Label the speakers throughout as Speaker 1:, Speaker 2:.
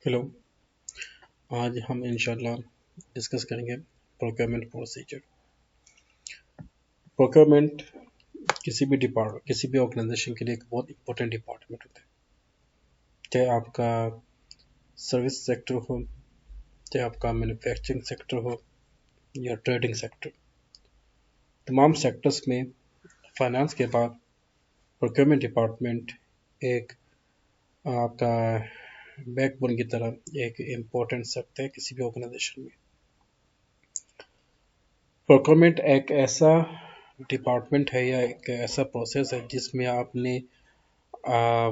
Speaker 1: Hello. आज हम इंशाल्लाह डिस्कस करेंगे प्रोक्योरमेंट प्रोसीजर। प्रोक्योरमेंट किसी भी ऑर्गेनाइजेशन के लिए एक बहुत इंपॉर्टेंट डिपार्टमेंट होता है। चाहे आपका सर्विस सेक्टर हो, चाहे आपका मैन्युफैक्चरिंग सेक्टर हो या ट्रेडिंग सेक्टर, तमाम सेक्टर्स में फाइनेंस के बाद प्रोक्योरमेंट डिपार्टमेंट एक आपका बैकबोन की तरह एक इम्पोर्टेंट सेक्टर है किसी भी ऑर्गेनाइजेशन में। प्रोक्योरमेंट एक ऐसा डिपार्टमेंट है या एक ऐसा प्रोसेस है जिसमें आपने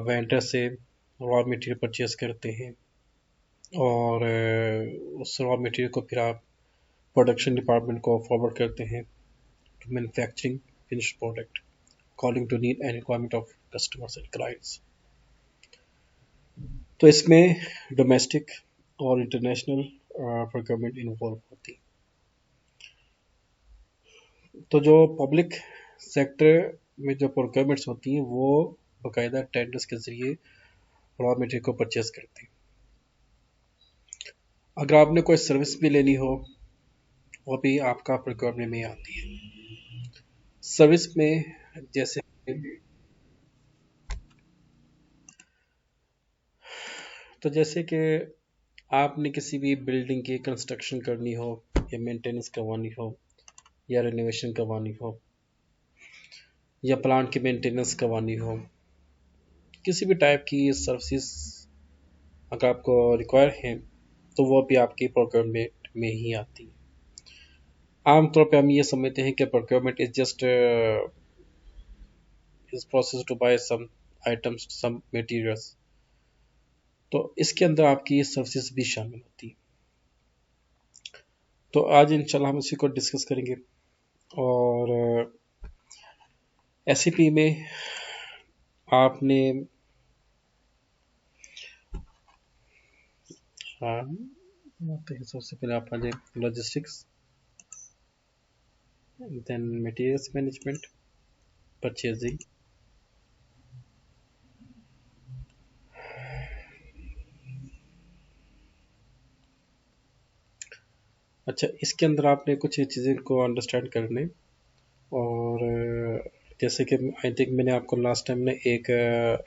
Speaker 1: वेंडर से रॉ मटेरियल परचेज करते हैं और उस रॉ मटेरियल को फिर आप प्रोडक्शन डिपार्टमेंट को फॉरवर्ड करते हैं to manufacturing finished product according to need and requirement of customers and clients. तो इसमें डोमेस्टिक और इंटरनेशनल प्रोक्योरमेंट इन्वॉल्व होती है। तो जो पब्लिक सेक्टर में जो प्रोक्योरमेंट्स होती हैं वो बाकायदा टेंडर्स के ज़रिए रॉ मटेरियल को परचेज करते हैं। अगर आपने कोई सर्विस भी लेनी हो वो भी आपका प्रोक्योरमेंट में आती है। सर्विस में जैसे जैसे कि आपने किसी भी बिल्डिंग की कंस्ट्रक्शन करनी हो या मेंटेनेंस करवानी हो या रिनोवेशन करवानी हो या प्लांट की मेंटेनेंस करवानी हो, किसी भी टाइप की सर्विसेज अगर आपको रिक्वायर है तो वो भी आपकी प्रोक्योरमेंट में ही आती है। आमतौर पे हम ये समझते हैं कि procurement is just is process to buy some items, some materials. तो इसके अंदर आपकी सर्विसेज भी शामिल होती है। तो आज इंशाल्लाह हम इसी को डिस्कस करेंगे। और एसईपी में आपने सबसे पहले आप आ जाए logistics, then materials management, purchasing, अच्छा इसके अंदर आपने कुछ चीज़ें को अंडरस्टैंड करने। और जैसे कि आई थिंक मैंने आपको लास्ट टाइम ने एक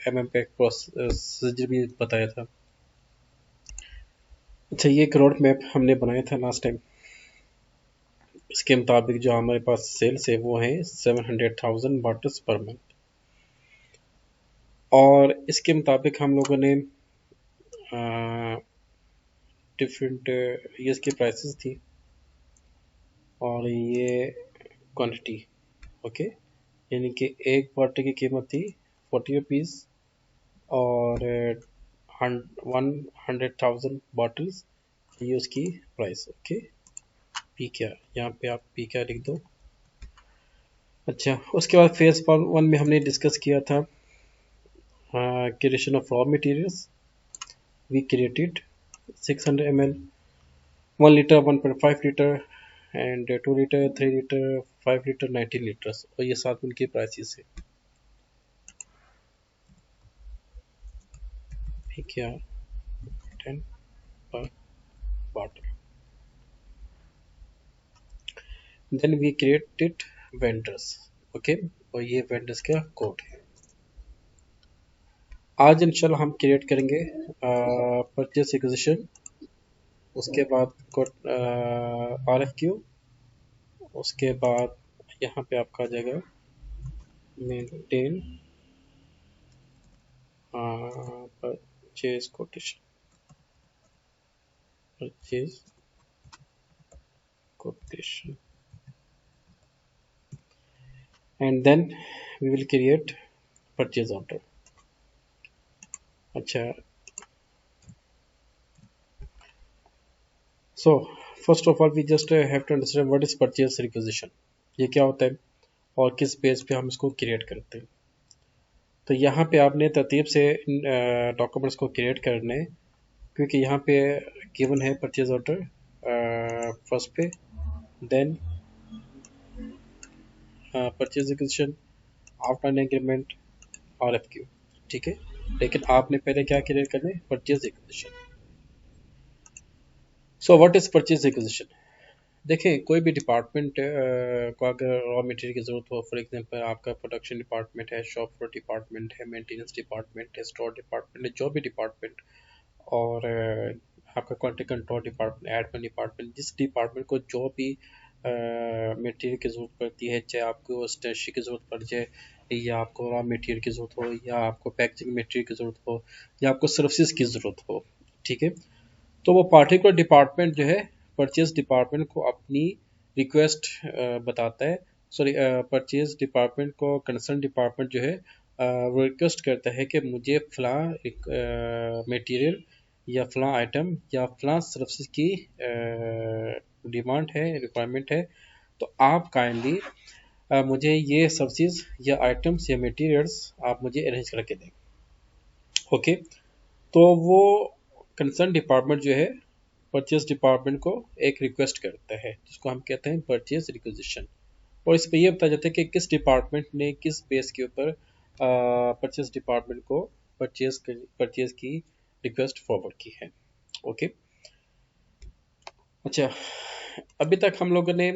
Speaker 1: एमएम पैक प्रोसीजर भी बताया था। अच्छा ये एक रोड मैप हमने बनाया था लास्ट टाइम। इसके मुताबिक जो हमारे पास सेल्स है वो है 700,000 बॉटल्स पर मंथ। और इसके मुताबिक हम लोगों ने डिफरेंट ये इसकी प्राइसेस थी और ये क्वांटिटी। ओके, यानी कि एक बॉटल की कीमत थी 40 रुपीज़ और 100,000 बॉटल्स ये उसकी प्राइस। ओके, पी क्या, यहाँ पे आप पी क्या लिख दो। अच्छा उसके बाद फेज 1 में हमने डिस्कस किया था creation of raw materials. We created 600 ml, 1 liter, 1.5 liter and 2 liter, 3 liter, 5 liter, 19 liters, और ये साथ उनकी प्राइसेस है। ठीक है, 10 per bottle। Then we created vendors. Okay, और ये वेंडर्स का कोड है। आज इंशाल्लाह हम क्रिएट करेंगे परचेस एक्विजिशन, उसके बाद कोड आरएफक्यू, उसके बाद यहाँ पे आपका आ जाएगा maintain purchase quotation, purchase quotation, and then we will create purchase order। अच्छा, so first of all we just have to understand what is purchase requisition, ये क्या होता है और किस पेज पे हम इसको क्रिएट करते हैं। तो यहाँ पे आपने तरतीब से डॉक्यूमेंट्स को क्रिएट करने हैं, क्योंकि यहाँ पे गिवन है परचेज ऑर्डर फर्स्ट पे, then purchase requisition, outline agreement, RFQ. ठीक है, लेकिन आपने पहले क्या क्रिएट करना है, purchase requisition. So what is purchase requisition? देखिए, कोई भी डिपार्टमेंट को अगर रॉ मटेरियल की ज़रूरत हो, फॉर एग्जांपल आपका प्रोडक्शन डिपार्टमेंट है, शॉप फ्लोर डिपार्टमेंट है, मेंटेनेंस डिपार्टमेंट है, स्टोर डिपार्टमेंट है, जो भी डिपार्टमेंट, और आपका quality control department, admin department, जिस डिपार्टमेंट को जो भी मटेरियल की ज़रूरत पड़ती है, चाहे आपको स्टेशनरी की ज़रूरत पड़ जाए, या आपको रॉ मटेरियल की ज़रूरत हो, या आपको पैकेजिंग मटेरियल की ज़रूरत हो, या आपको सर्विसेज की ज़रूरत हो, ठीक है, तो वो पार्टिकुलर डिपार्टमेंट जो है परचेज डिपार्टमेंट को अपनी रिक्वेस्ट बताता है। सॉरी, परचेज डिपार्टमेंट को कंसर्न डिपार्टमेंट जो है वो रिक्वेस्ट करता है कि मुझे फ़लाँ मटेरियल या फ़लाँ आइटम या फ़लाँ सर्विसेज की डिमांड है, रिक्वायरमेंट है, तो आप काइंडली मुझे ये सर्विसेज या आइटम्स या मटेरियल्स आप मुझे अरेंज करके दें। ओके, तो वो कंसर्न डिपार्टमेंट जो है परचेज डिपार्टमेंट को एक रिक्वेस्ट करता है, जिसको हम कहते हैं परचेज रिक्वेजिशन। और इस पे ये बताया जाता है कि किस डिपार्टमेंट ने किस बेस के ऊपर परचेज डिपार्टमेंट को परचेज की रिक्वेस्ट फॉरवर्ड की है। ओके, अच्छा, अभी तक हम लोगों ने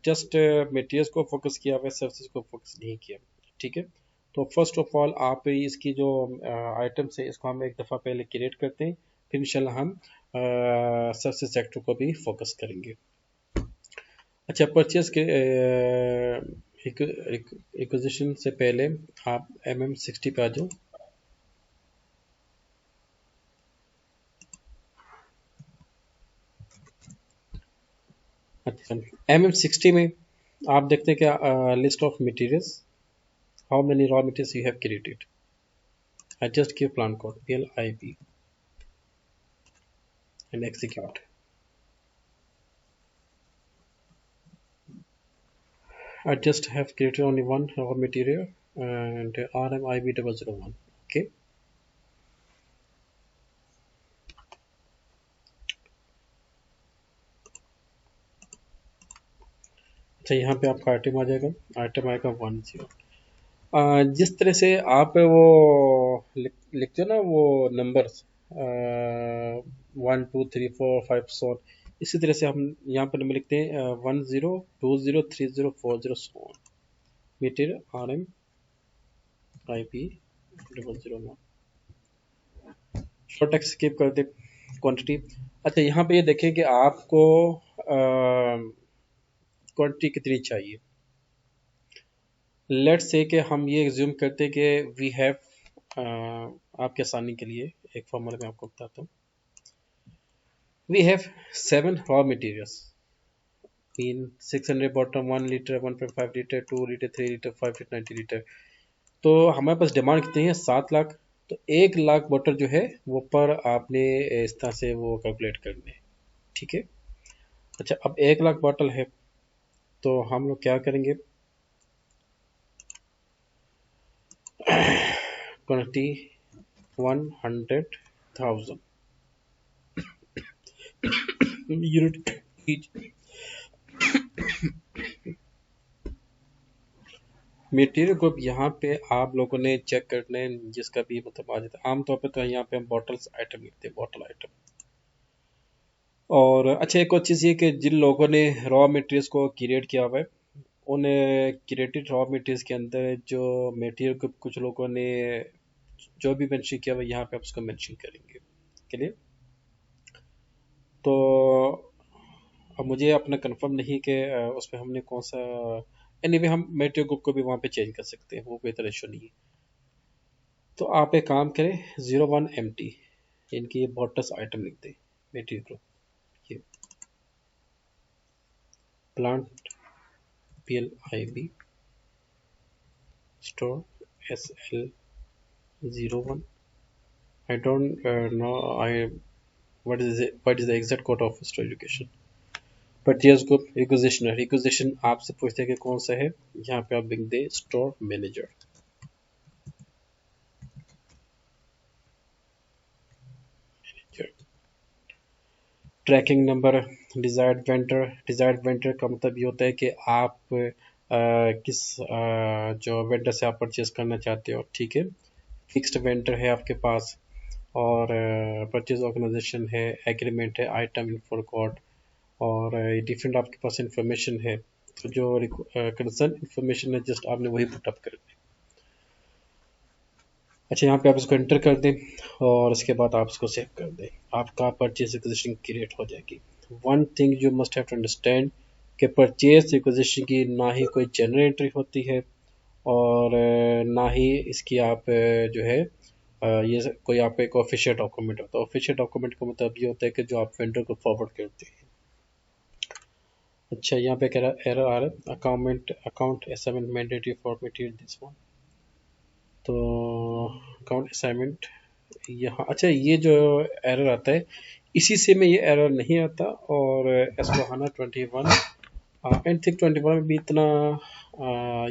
Speaker 1: जस्ट मटेरियल्स को फोकस किया हुआ, सर्विसेज को फोकस नहीं किया, ठीक है। तो फर्स्ट ऑफ ऑल आप इसकी जो आइटम्स है इसको हम एक दफ़ा पहले क्रिएट करते हैं, फिर इंशाल्लाह हम सर्विसेज सेक्टर को भी फोकस करेंगे। अच्छा, परचेज के रिक्वेजिशन से पहले आप MM60 पे आ जाओ। अच्छा, MM60 में आप देखते हैं क्या, list of materials, how many raw materials you have created. I just give plan code PLIB and execute. I just have created only one raw material and RMIB001. Okay. अच्छा, यहाँ पे आपका आइटम आ जाएगा, आइटम आएगा 10। जिस तरह से आप वो लिखते हो ना वो नंबर्स 1 2 3 4 5 सो, इसी तरह से हम यहाँ पर नंबर लिखते हैं 10 20 30 40 so, meter RMIB001। Short text skip कर दे, क्वांटिटी। अच्छा, यहाँ पे ये देखें कि आपको क्वांटिटी कितनी चाहिए। लेट्स से कि हम ये एज्यूम करते हैं कि वी हैव, आपके आसानी के लिए एक फॉर्मूला मैं आपको बताता हूँ। We have 7 raw materials in 600 bottle, 1 litre, 1.5 litre, 2 litre, 3 litre, 5 litre, 90 litre. तो हमारे पास डिमांड कितनी है, 7 लाख। तो 1 लाख बॉटल जो है वो पर आपने इस तरह से वो कैलकुलेट करने हैं, ठीक है। अच्छा, अब 1 लाख बॉटल है, तो हम लोग क्या करेंगे, quantity 100,000 unit each. Material group यहाँ पे आप लोगों ने चेक करना है, जिसका भी मतलब आ जाता है। आमतौर पे तो यहाँ पे हम बॉटल्स आइटम लिखते हैं, बॉटल आइटम। और अच्छा, एक और चीज़ ये कि जिन लोगों ने रॉ मटेरियल्स को क्रिएट किया हुआ है, उन क्रिएटेड रॉ मटेरियल्स के अंदर जो मटेरियल ग्रुप कुछ लोगों ने जो भी मेंशन किया हुआ है, यहाँ पे आप उसको मेंशन करेंगे। क्लियर? तो अब मुझे अपना कंफर्म नहीं कि उस पर हमने कौन सा, एनीवे हम मटेरियल ग्रुप को भी वहाँ पे चेंज कर सकते हैं, वो कोई तरह इशू नहीं है। तो आप एक काम करें, 01MT इनकी ये बॉटल्स आइटम लिख दें, मटेरियल ग्रुप, ये plant PLIB store SL01। I don't know I what is the exact code of store education, but ये उसको रिक्वेजिशन, रिक्वेजिशन आपसे पूछते हैं कि कौन सा है, यहाँ पे आप लिख दें store manager. Tracking number, desired vendor का मतलब ये होता है कि आप किस जो वेंडर से आप परचेज करना चाहते हो, ठीक है। फिक्स्ड वेंडर है आपके पास, और परचेज ऑर्गेनाइजेशन है, एग्रीमेंट है, आइटम इन्फो रिकॉर्ड, और डिफरेंट आपके पास इंफॉर्मेशन है। तो जो कंसर्न इंफॉर्मेशन है जस्ट आपने वही पुटअप कर दी। अच्छा, यहाँ पे आप इसको एंटर कर दें और इसके बाद आप इसको सेव कर दें, आपका परचेज रिक्वेजिशन क्रिएट हो जाएगी। One thing you must have to understand कि परचेज रिक्वेजिशन की ना ही कोई जनरल एंट्री होती है और ना ही इसकी आप जो है ये कोई आपका एक ऑफिशियल डॉक्यूमेंट होता है। ऑफिशियल डॉक्यूमेंट का मतलब ये होता है कि जो आप वेंडर को फॉरवर्ड करते हैं। अच्छा, यहाँ पे कह रहा एरर आ रहा है, account assignment mandatory for material this one. तो अकाउंट असाइनमेंट यहाँ, अच्छा ये जो एरर आता है इसी से में ये एरर नहीं आता। और एस/4HANA 21 एंड थिंक 21 में भी इतना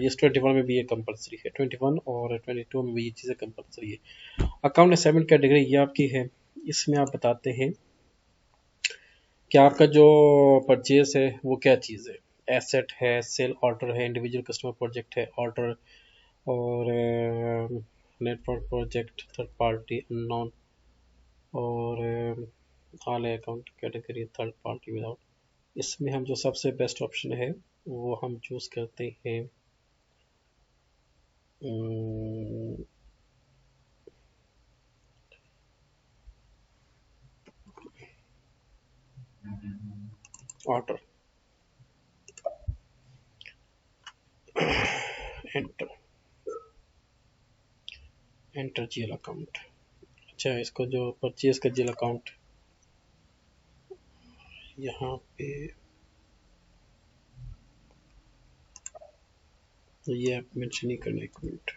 Speaker 1: यस 21 में भी ये कंपलसरी है, 21 और 22 में भी ये चीज़ें कंपलसरी है। अकाउंट असाइनमेंट कैटेगरी ये आपकी है, इसमें आप बताते हैं कि आपका जो परचेज है वो क्या चीज़ है, एसेट है, सेल ऑर्डर है, इंडिविजुअल कस्टमर प्रोजेक्ट है, ऑर्डर, और network project, third party unknown, और all account category third party without. इसमें हम जो सबसे बेस्ट ऑप्शन है वो हम चूज़ करते हैं order. Enter, enter GL account. अच्छा, इसको जो परचेज का जीएल अकाउंट यहाँ पे, तो ये आप मेंशन नहीं करना, एक मिनट।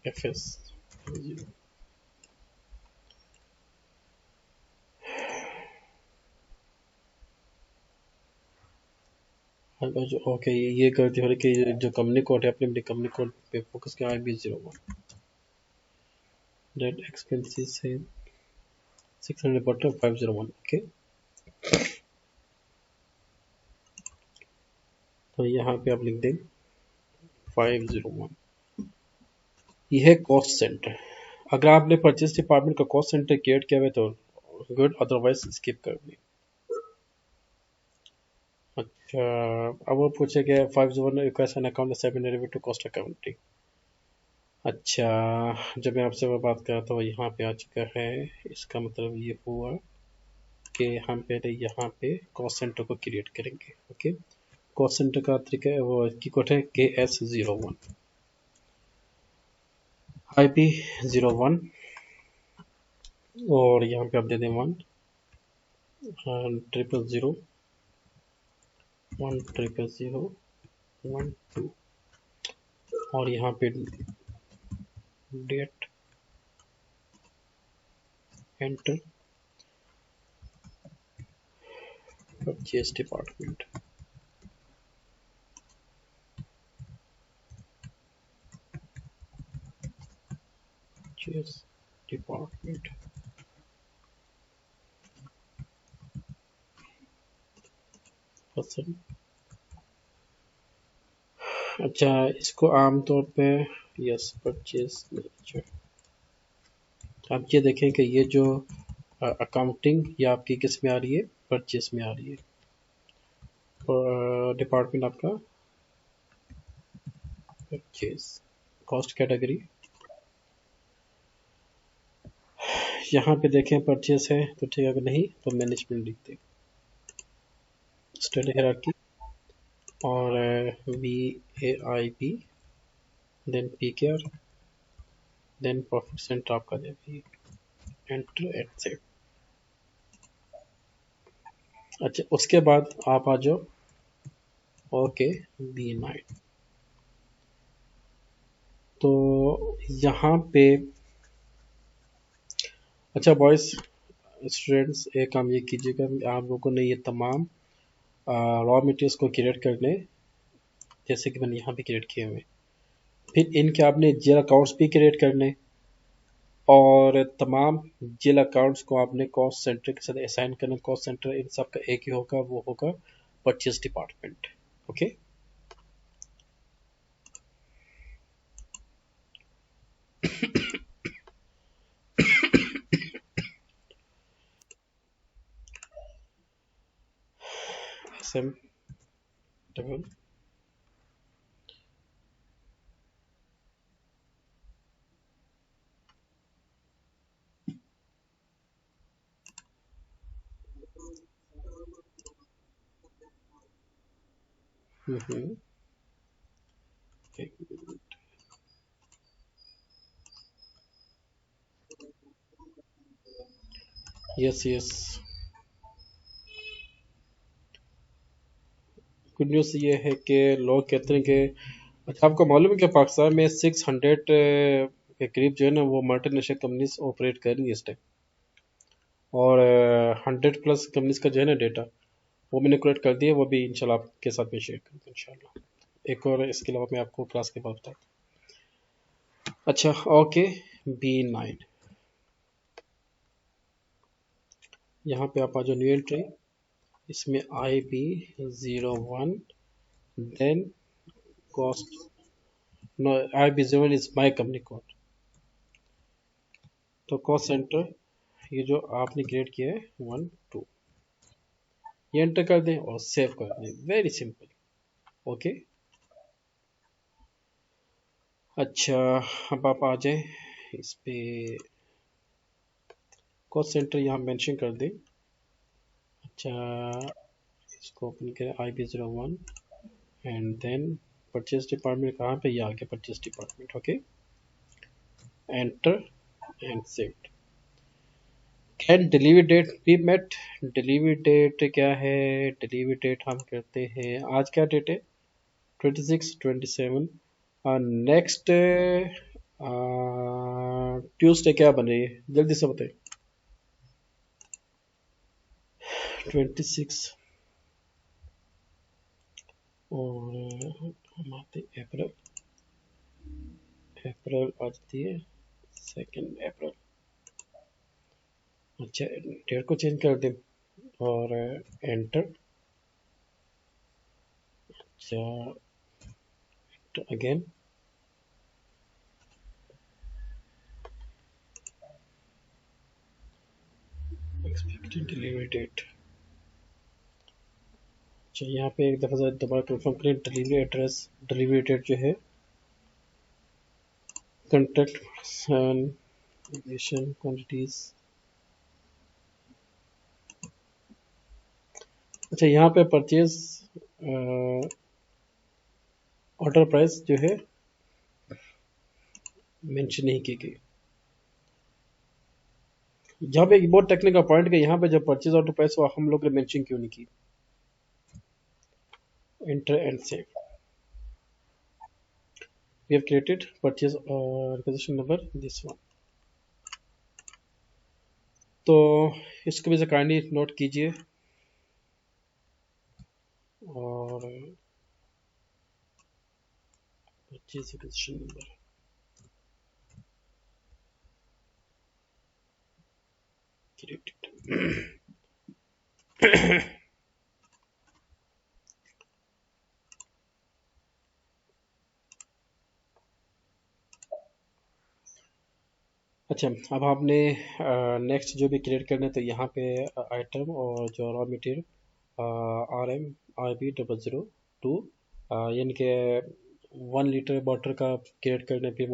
Speaker 1: एफएस जो ओके, ये गलती हो रही कि जो कंपनी कोड है अपने कंपनी कोड पे फोकस किया, IB01 डेट एक्सपेंसेस है 600 बटन 501। ओके, तो यहाँ पे आप लिख दें 501। यह है कॉस्ट सेंटर। अगर आपने परचेज डिपार्टमेंट का कॉस्ट सेंटर क्रिएट किया हुआ तो गुड, अदरवाइज स्किप कर दें। अच्छा, अब वो पूछे कि 501 request an account assignment related to cost accounting. अच्छा, जब मैं आपसे वो बात कर रहा था वो यहाँ पे आ चुका है। इसका मतलब ये हुआ कि हम पहले यहाँ पे कॉस्ट सेंटर को क्रिएट करेंगे। ओके, कॉस्ट सेंटर का तरीका है वो की कोड है KS01 IB01, और यहाँ पे आप दे दें 1 000 1 2, और यहाँ पे date, enter, purchase department, purchase department पसंद। अच्छा, इसको आमतौर पे यस परचेज मैनेजर। आप ये देखें कि ये जो अकाउंटिंग ये आपकी किस में आ रही है, परचेज में आ रही है। डिपार्टमेंट आपका परचेज, कॉस्ट कैटेगरी यहाँ पे देखें परचेज है तो ठीक है, अगर नहीं तो मैनेजमेंट लिखते हैं, स्टडी हायरार्की, और VAIP, then PKR, then profit centre आपका देंगे, एंटर एक्सेप्ट। अच्छा, उसके बाद आप आ जाओ ओके B9। तो यहाँ पे अच्छा बॉयज स्टूडेंट्स, एक काम ये कीजिएगा, आप लोगों ने ये तमाम रॉ मटेरियल्स को क्रिएट करने, जैसे कि मैंने यहाँ पे क्रिएट किए हुए, फिर इनके आपने जेल अकाउंट्स भी क्रिएट करने, और तमाम जेल अकाउंट्स को आपने कॉस्ट सेंटर के साथ असाइन करना। कॉस्ट सेंटर इन सब का एक ही होगा, वो होगा purchase department. Okay, XM double yes yes. Good news ये है कि लोग कहते हैं कि अच्छा आपको मालूम है कि पाकिस्तान में 600 के करीब जो है ना वो मल्टीनेशनल कंपनीज ऑपरेट कर रही है इस टाइम, और 100 प्लस कंपनीज का जो है ना डेटा वो मैंने कलेक्ट कर दिया, वो भी इंशाल्लाह आपके साथ में शेयर करूँगा इंशाल्लाह। एक और इसके अलावा मैं आपको क्लास के बाद बताता हूँ। अच्छा ओके, B9 यहाँ पे आप आ जाओ, न्यू एंट्री, इसमें IB01, then cost, no IB01 is my company code. तो कॉस्ट सेंटर ये जो आपने क्रिएट किया है 1 2 ये एंटर कर दें और सेव कर दें, वेरी सिंपल। ओके अच्छा, अब आप आ जाए इस पे, कॉस्ट सेंटर यहाँ मेंशन कर दें। अच्छा इसको ओपन करें, IB01 and then purchase department कहाँ पे, ये आ गया purchase department. Okay enter and save. Can delivery date be met, delivery date क्या है, डिलीवरी डेट हम करते हैं, आज क्या डेट है 26 27, नेक्स्ट ट्यूसडे क्या बन रही है जल्दी से बताइए। 26 और हम आते अप्रैल, अप्रैल आती है 2 अप्रैल। अच्छा डेट को चेंज कर दें और एंटर। अच्छा अगेन एक्सपेक्टेड डिलीवरी डेट। अच्छा यहाँ पे एक दफ़ा दोबारा कंफर्म करें, डिलीवरी एड्रेस, डिलीवरी डेट जो है, कॉन्टैक्ट पर्सन, एडिशन क्वांटिटीज। अच्छा यहाँ पे परचेज ऑर्डर प्राइस जो है मेंशन नहीं की गई। यहाँ पे एक बहुत टेक्निकल पॉइंट है, यहाँ पे जब परचेज ऑर्डर प्राइस वो हम लोग ने मेंशन क्यों नहीं की। Enter and save. We have created purchase requisition number this one. तो इसको भी काइंडली नोट कीजिए और परचेज रिक्वेजिशन नंबर क्रिएटेड। अच्छा अब आपने नेक्स्ट जो भी क्रिएट करना है तो यहाँ पे आइटम और जो रॉ मटेरियल RM RB002 यानी कि 1 लीटर वाटर का क्रिएट करने पे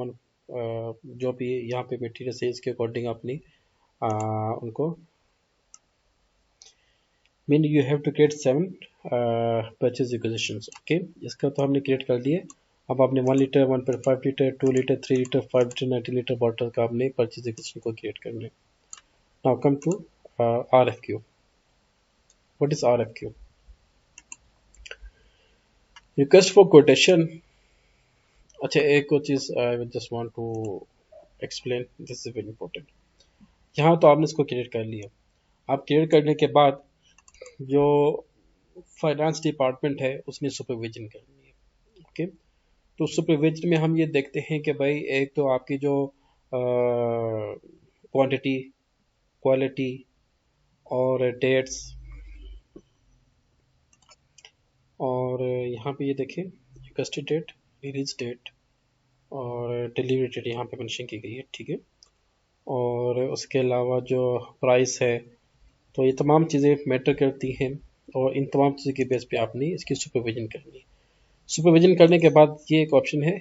Speaker 1: जो भी यहाँ पे मटेरियल है इसके अकॉर्डिंग अपनी उनको mean you have to create 7 purchase requisitions. Okay इसका तो हमने क्रिएट कर दिए। अब आपने 1 litre 1.5 litre 2 litre 3 litre 5 litre 90 litre bottle का आपने परचेज रिक्वेजिशन को क्रिएट करना है। Now come to RFQ। What is RFQ? Request for quotation. अच्छा एक और चीज I just want to explain, this is very important. यहाँ तो आपने इसको क्रिएट कर लिया, आप क्रिएट करने के बाद जो फाइनेंस डिपार्टमेंट है उसने सुपरविजन करनी है। ओके तो सुपरविजन में हम ये देखते हैं कि भाई एक तो आपकी जो क्वांटिटी, क्वालिटी और डेट्स, और यहाँ पे ये देखें रिक्वेस्टेड डेट, रिलीज डेट और डिलीवरी डेट यहाँ पे मेंशन की गई है। ठीक है और उसके अलावा जो प्राइस है, तो ये तमाम चीज़ें मैटर करती हैं। और इन तमाम चीज़ों के बेस पे आपने इसकी सुपरविजन करनी है। सुपरविजन करने के बाद ये एक ऑप्शन है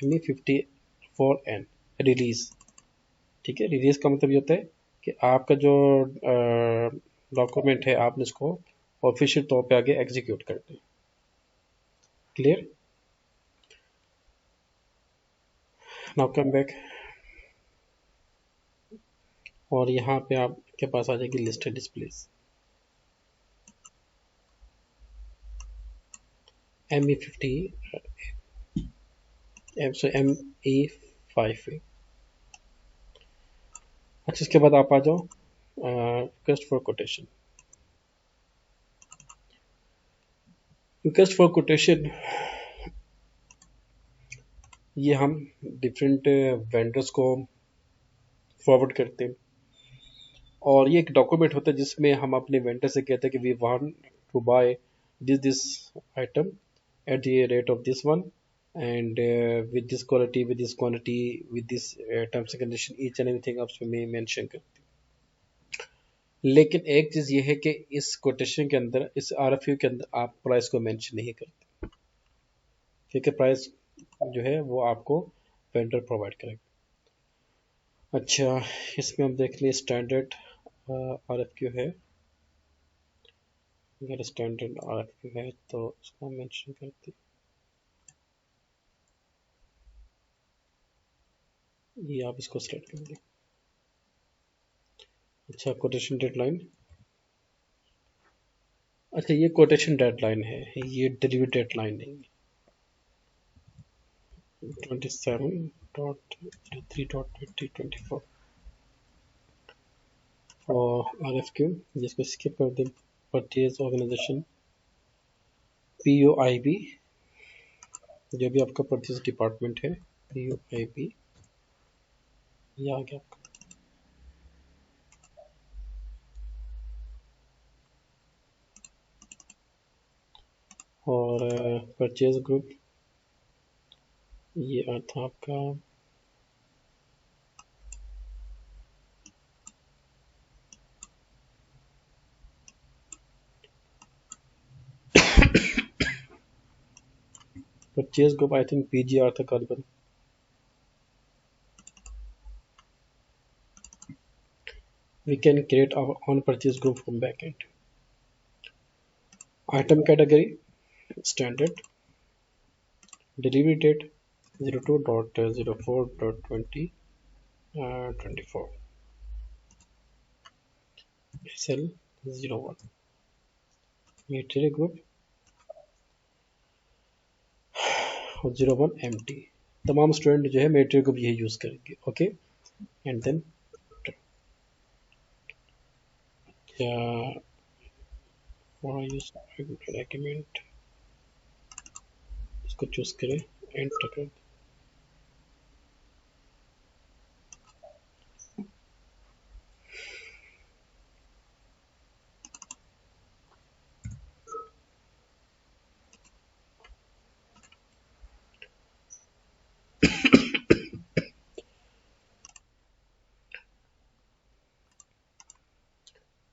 Speaker 1: ME54N रिलीज। ठीक है, रिलीज का मतलब ये होता है कि आपका जो डॉक्यूमेंट है आपने इसको ऑफिशियल तौर पे आगे एग्जीक्यूट कर दें। क्लियर? नाउ कम बैक और यहाँ पे आपके पास आ जाएगी लिस्टेड डिस्प्लेस। ME50 ME5। अच्छा, इसके बाद आप आ जाओ request for quotation. Request for quotation ये हम डिफरेंट वेंडर्स को फॉरवर्ड करते हैं और ये एक डॉक्यूमेंट होता है जिसमें हम अपने वेंडर से कहते हैं कि we want to buy this item at the rate of this one and with this quality, with this quantity, with this terms and condition, each and everything आप उसमें मेंशन करते हैं। लेकिन एक चीज़ ये है कि इस कोटेशन के अंदर, इस RFQ के अंदर आप प्राइस को मेंशन नहीं करते, क्योंकि प्राइस जो है वो आपको वेंडर प्रोवाइड करेगा। अच्छा, इसमें हम देख लें स्टैंडर्ड RFQ है। अगर स्टैंडर्ड RFQ है तो उसको मेंशन करते हैं। ये आप इसको सेलेक्ट कर दें। अच्छा, कोटेशन डेडलाइन। अच्छा, ये कोटेशन डेडलाइन है, ये डिलीवरी डेडलाइन नहीं है। 27.03.2024 और RFQ जिसको स्किप कर दें। परचेज ऑर्गेनाइजेशन POIB, जो भी आपका परचेज डिपार्टमेंट है POIB, ये आ गया आपका। और परचेज ग्रुप ये था आपका purchase group, I think PGR था करीबन। We can create our own purchase group from backend. Item category standard, delivery date 02.04.2024, SL01, material group 01 MT। तमाम स्टूडेंट जो है मेटेरियल ग्रुप यही यूज करेंगे। ओके, एंड देन डॉक्यूमेंट इसको choose करें, enter करें।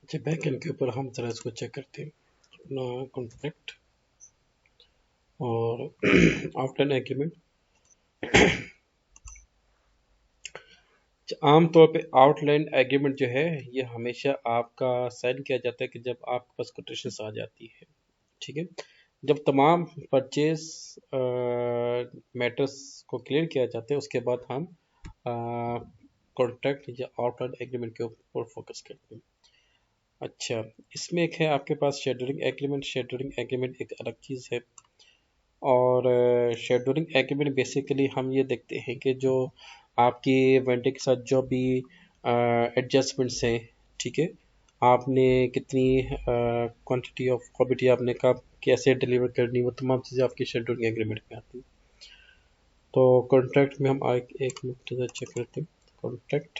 Speaker 1: अच्छा, बैक एंड के ऊपर हम जरा इसको चेक करते हैं अपना कॉन्ट्रैक्ट और आउटलाइन एग्रीमेंट। आमतौर पे आउटलाइन एग्रीमेंट जो है ये हमेशा आपका साइन किया जाता है कि जब आपके पास कोटेशन आ जाती है। ठीक है, जब तमाम परचेज मैटर्स को क्लियर किया जाता है उसके बाद हम कॉन्ट्रैक्ट या आउटलाइन एग्रीमेंट के ऊपर फोकस करते हैं। अच्छा, इसमें एक है आपके पास शेड्यूलिंग एग्रीमेंट। शेड्यूलिंग एग्रीमेंट एक अलग चीज़ है और शेड्यूलिंग एग्रीमेंट बेसिकली हम ये देखते हैं कि जो आपकी वेंडर के साथ जो भी एडजस्टमेंट्स हैं, ठीक है, आपने कितनी क्वांटिटी ऑफ क्वालिटी आपने कब कैसे डिलीवर करनी, वो तमाम चीज़ें आपकी शेड्यूलिंग एग्रीमेंट में आती हैं। तो कॉन्ट्रैक्ट में हम एक मिनट चेक करते हैं। कॉन्ट्रैक्ट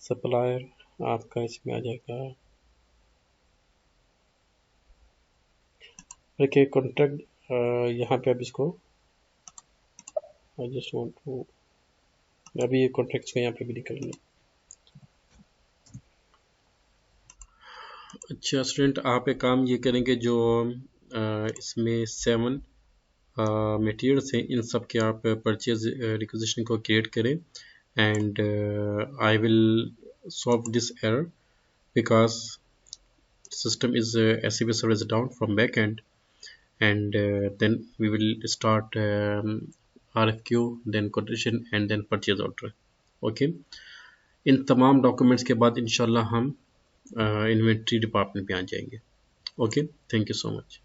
Speaker 1: सप्लायर आपका इसमें आ जाएगा। देखिए कॉन्ट्रैक्ट यहाँ पे अब इसको आई जस्ट वांट टू, अभी ये कॉन्ट्रैक्ट्स को यहाँ पे भी निकलना। अच्छा स्टूडेंट, आप एक काम ये करेंगे, जो इसमें 7 मटेरियल्स हैं, इन सब के आप परचेज रिक्वेजिशन को क्रिएट करें, and I will solve this error because system is SAP server is down from backend, and then we will start RFQ, then quotation, and then purchase order. Okay, इन तमाम documents के बाद इंशाल्लाह हम inventory department पे आ जाएंगे. Okay, thank you so much.